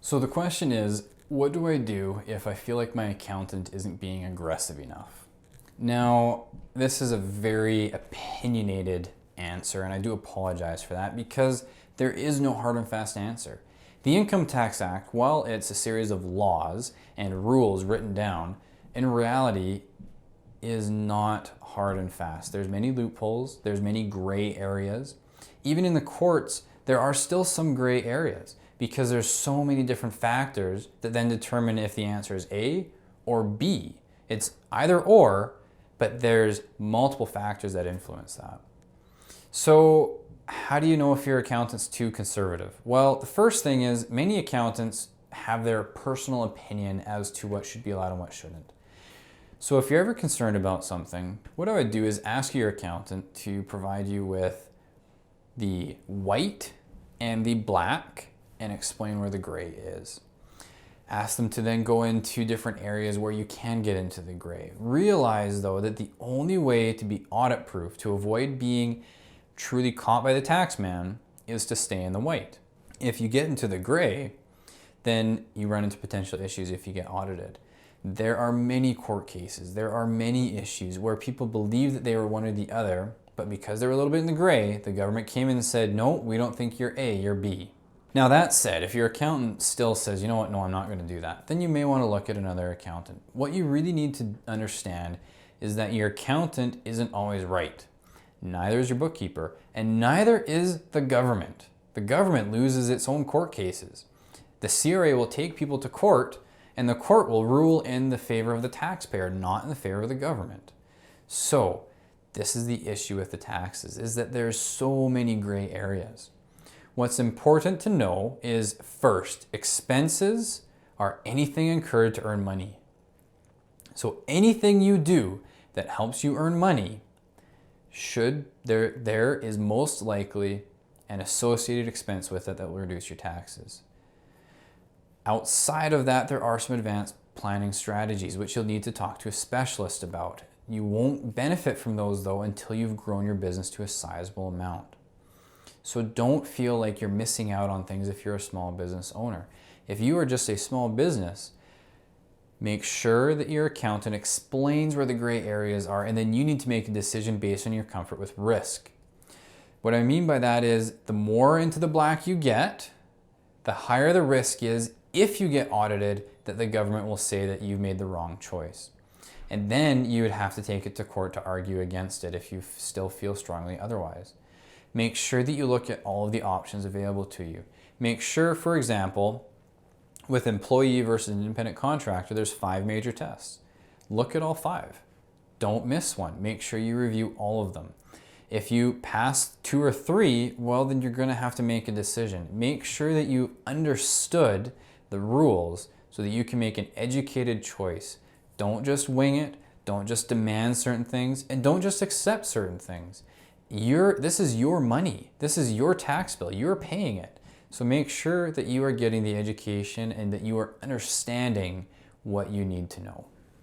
So the question is, what do I do if I feel like my accountant isn't being aggressive enough? Now, this is a very opinionated answer, and I do apologize for that because there is no hard and fast answer. The Income Tax Act, while it's a series of laws and rules written down, in reality is not hard and fast. There's many loopholes, there's many gray areas. Even in the courts, there are still some gray areas because there's so many different factors that then determine if the answer is A or B. It's either or, but there's multiple factors that influence that. So how do you know if your accountant's too conservative? Well, the first thing is many accountants have their personal opinion as to what should be allowed and what shouldn't. So if you're ever concerned about something, what I would do is ask your accountant to provide you with the white and the black and explain where the gray is. Ask them to then go into different areas where you can get into the gray. Realize though that the only way to be audit proof, to avoid being truly caught by the tax man, is to stay in the white. If you get into the gray, then you run into potential issues if you get audited. There are many court cases, there are many issues where people believe that they were one or the other, but because they were a little bit in the gray, the government came in and said, no, we don't think you're A, you're B. Now that said, if your accountant still says, you know what, no, I'm not going to do that, then you may want to look at another accountant. What you really need to understand is that your accountant isn't always right. Neither is your bookkeeper, and neither is the government. The government loses its own court cases. The CRA will take people to court, and the court will rule in the favor of the taxpayer, not in the favor of the government. So, this is the issue with the taxes, is that there's so many gray areas. What's important to know is, first, expenses are anything incurred to earn money. So anything you do that helps you earn money, there is most likely an associated expense with it that will reduce your taxes. Outside of that, there are some advanced planning strategies which you'll need to talk to a specialist about. You won't benefit from those though until you've grown your business to a sizable amount. So don't feel like you're missing out on things if you're a small business owner. If you are just a small business, make sure that your accountant explains where the gray areas are, and then you need to make a decision based on your comfort with risk. What I mean by that is the more into the black you get, the higher the risk is if you get audited that the government will say that you've made the wrong choice. And then you would have to take it to court to argue against it if you still feel strongly otherwise. Make sure that you look at all of the options available to you. Make sure, for example, with employee versus independent contractor, there's 5 major tests. Look at all 5. Don't miss one. Make sure you review all of them. If you pass 2 or 3, well, then you're going to have to make a decision. Make sure that you understood the rules so that you can make an educated choice. Don't just wing it. Don't just demand certain things, and don't just accept certain things. This is your money. This is your tax bill. You're paying it. So make sure that you are getting the education and that you are understanding what you need to know.